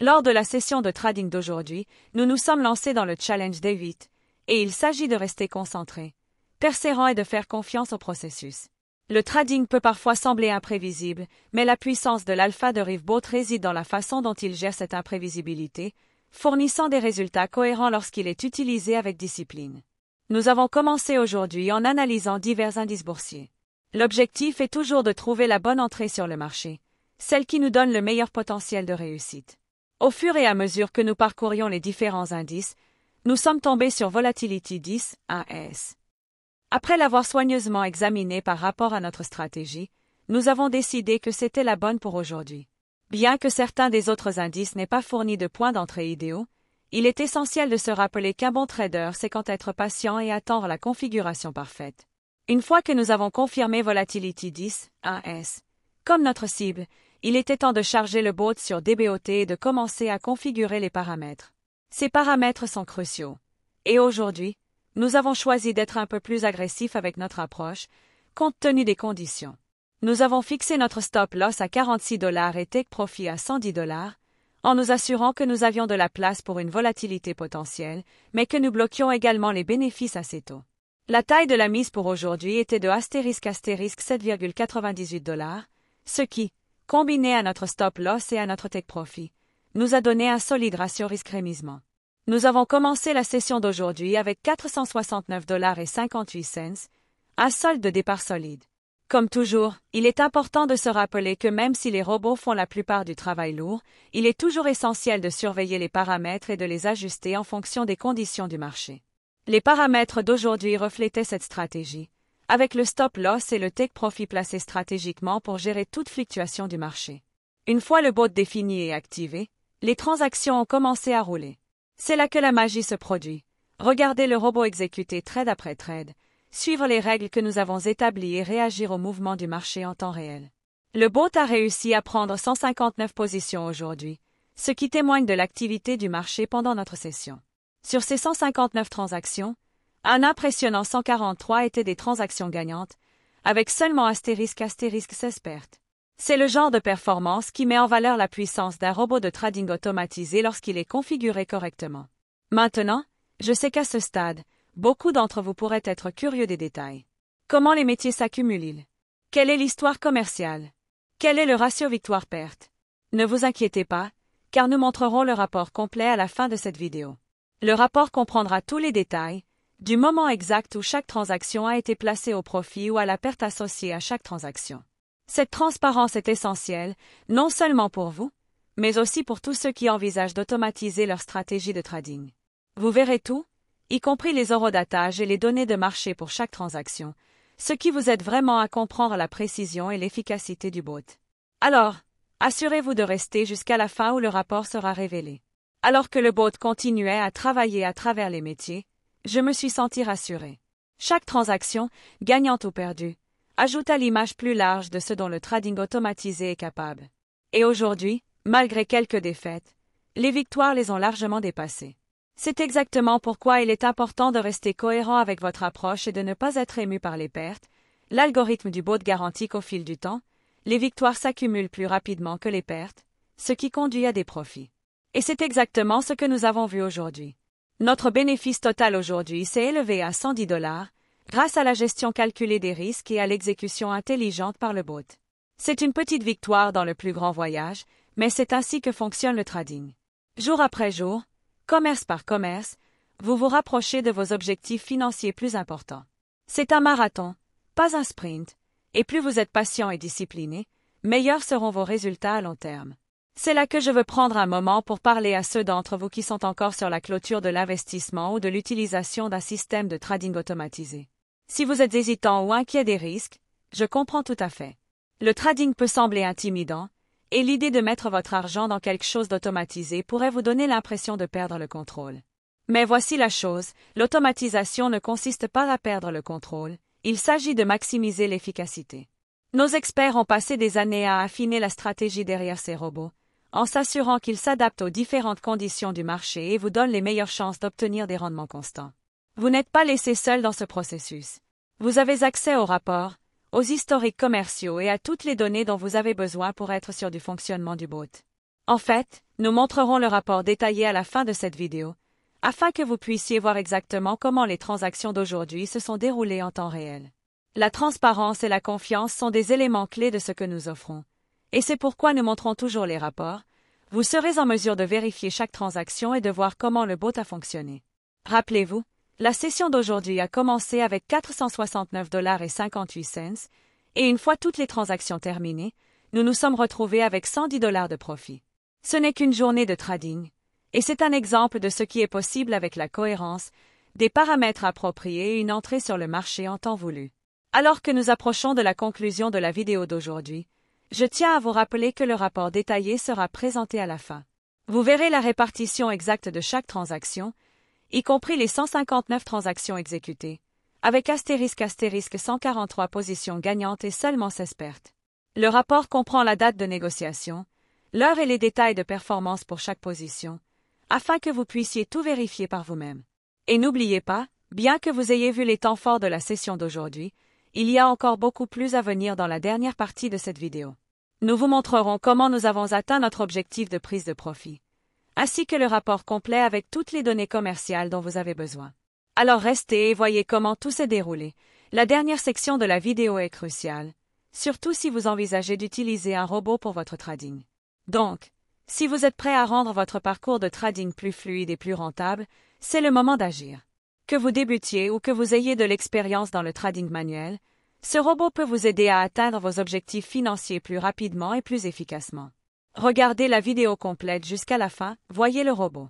Lors de la session de trading d'aujourd'hui, nous nous sommes lancés dans le challenge des 8, et il s'agit de rester concentré, persévérant et de faire confiance au processus. Le trading peut parfois sembler imprévisible, mais la puissance de l'alpha de Rivebot réside dans la façon dont il gère cette imprévisibilité, fournissant des résultats cohérents lorsqu'il est utilisé avec discipline. Nous avons commencé aujourd'hui en analysant divers indices boursiers. L'objectif est toujours de trouver la bonne entrée sur le marché, celle qui nous donne le meilleur potentiel de réussite. Au fur et à mesure que nous parcourions les différents indices, nous sommes tombés sur Volatility 10, AS. Après l'avoir soigneusement examiné par rapport à notre stratégie, nous avons décidé que c'était la bonne pour aujourd'hui. Bien que certains des autres indices n'aient pas fourni de points d'entrée idéaux, il est essentiel de se rappeler qu'un bon trader sait quand être patient et attendre la configuration parfaite. Une fois que nous avons confirmé Volatility 10, AS, comme notre cible, il était temps de charger le bot sur DBOT et de commencer à configurer les paramètres. Ces paramètres sont cruciaux. Et aujourd'hui, nous avons choisi d'être un peu plus agressifs avec notre approche, compte tenu des conditions. Nous avons fixé notre stop-loss à $46 et take profit à $110, en nous assurant que nous avions de la place pour une volatilité potentielle, mais que nous bloquions également les bénéfices assez tôt. La taille de la mise pour aujourd'hui était de $7,98, ce qui, combiné à notre stop-loss et à notre take profit, nous a donné un solide ratio risque-rémisement. Nous avons commencé la session d'aujourd'hui avec $469,58, un solde de départ solide. Comme toujours, il est important de se rappeler que même si les robots font la plupart du travail lourd, il est toujours essentiel de surveiller les paramètres et de les ajuster en fonction des conditions du marché. Les paramètres d'aujourd'hui reflétaient cette stratégie, avec le stop-loss et le take-profit placés stratégiquement pour gérer toute fluctuation du marché. Une fois le bot défini et activé, les transactions ont commencé à rouler. C'est là que la magie se produit. Regardez le robot exécuter trade après trade, suivre les règles que nous avons établies et réagir au mouvement du marché en temps réel. Le bot a réussi à prendre 159 positions aujourd'hui, ce qui témoigne de l'activité du marché pendant notre session. Sur ces 159 transactions, un impressionnant 143 étaient des transactions gagnantes, avec seulement *** 16 pertes. C'est le genre de performance qui met en valeur la puissance d'un robot de trading automatisé lorsqu'il est configuré correctement. Maintenant, je sais qu'à ce stade, beaucoup d'entre vous pourraient être curieux des détails. Comment les métiers s'accumulent-ils? Quelle est l'histoire commerciale? Quel est le ratio victoire-perte? Ne vous inquiétez pas, car nous montrerons le rapport complet à la fin de cette vidéo. Le rapport comprendra tous les détails, du moment exact où chaque transaction a été placée au profit ou à la perte associée à chaque transaction. Cette transparence est essentielle, non seulement pour vous, mais aussi pour tous ceux qui envisagent d'automatiser leur stratégie de trading. Vous verrez tout, y compris les horodatage et les données de marché pour chaque transaction, ce qui vous aide vraiment à comprendre la précision et l'efficacité du bot. Alors, assurez-vous de rester jusqu'à la fin où le rapport sera révélé. Alors que le bot continuait à travailler à travers les métiers, je me suis senti rassuré. Chaque transaction, gagnante ou perdue, ajoute à l'image plus large de ce dont le trading automatisé est capable. Et aujourd'hui, malgré quelques défaites, les victoires les ont largement dépassées. C'est exactement pourquoi il est important de rester cohérent avec votre approche et de ne pas être ému par les pertes. L'algorithme du bot garantit qu'au fil du temps, les victoires s'accumulent plus rapidement que les pertes, ce qui conduit à des profits. Et c'est exactement ce que nous avons vu aujourd'hui. Notre bénéfice total aujourd'hui s'est élevé à $110, grâce à la gestion calculée des risques et à l'exécution intelligente par le bot. C'est une petite victoire dans le plus grand voyage, mais c'est ainsi que fonctionne le trading. Jour après jour, commerce par commerce, vous vous rapprochez de vos objectifs financiers plus importants. C'est un marathon, pas un sprint, et plus vous êtes patient et discipliné, meilleurs seront vos résultats à long terme. C'est là que je veux prendre un moment pour parler à ceux d'entre vous qui sont encore sur la clôture de l'investissement ou de l'utilisation d'un système de trading automatisé. Si vous êtes hésitant ou inquiet des risques, je comprends tout à fait. Le trading peut sembler intimidant, et l'idée de mettre votre argent dans quelque chose d'automatisé pourrait vous donner l'impression de perdre le contrôle. Mais voici la chose, l'automatisation ne consiste pas à perdre le contrôle, il s'agit de maximiser l'efficacité. Nos experts ont passé des années à affiner la stratégie derrière ces robots, en s'assurant qu'ils s'adaptent aux différentes conditions du marché et vous donnent les meilleures chances d'obtenir des rendements constants. Vous n'êtes pas laissé seul dans ce processus. Vous avez accès aux rapports, aux historiques commerciaux et à toutes les données dont vous avez besoin pour être sûr du fonctionnement du bot. En fait, nous montrerons le rapport détaillé à la fin de cette vidéo, afin que vous puissiez voir exactement comment les transactions d'aujourd'hui se sont déroulées en temps réel. La transparence et la confiance sont des éléments clés de ce que nous offrons. Et c'est pourquoi nous montrons toujours les rapports. Vous serez en mesure de vérifier chaque transaction et de voir comment le bot a fonctionné. Rappelez-vous, la session d'aujourd'hui a commencé avec 469,58 $ et une fois toutes les transactions terminées, nous nous sommes retrouvés avec 110 $ de profit. Ce n'est qu'une journée de trading, et c'est un exemple de ce qui est possible avec la cohérence, des paramètres appropriés et une entrée sur le marché en temps voulu. Alors que nous approchons de la conclusion de la vidéo d'aujourd'hui, je tiens à vous rappeler que le rapport détaillé sera présenté à la fin. Vous verrez la répartition exacte de chaque transaction, y compris les 159 transactions exécutées, avec astérisque 143 positions gagnantes et seulement 16 pertes. Le rapport comprend la date de négociation, l'heure et les détails de performance pour chaque position, afin que vous puissiez tout vérifier par vous-même. Et n'oubliez pas, bien que vous ayez vu les temps forts de la session d'aujourd'hui, il y a encore beaucoup plus à venir dans la dernière partie de cette vidéo. Nous vous montrerons comment nous avons atteint notre objectif de prise de profit, ainsi que le rapport complet avec toutes les données commerciales dont vous avez besoin. Alors restez et voyez comment tout s'est déroulé. La dernière section de la vidéo est cruciale, surtout si vous envisagez d'utiliser un robot pour votre trading. Donc, si vous êtes prêt à rendre votre parcours de trading plus fluide et plus rentable, c'est le moment d'agir. Que vous débutiez ou que vous ayez de l'expérience dans le trading manuel, ce robot peut vous aider à atteindre vos objectifs financiers plus rapidement et plus efficacement. Regardez la vidéo complète jusqu'à la fin, voyez le robot.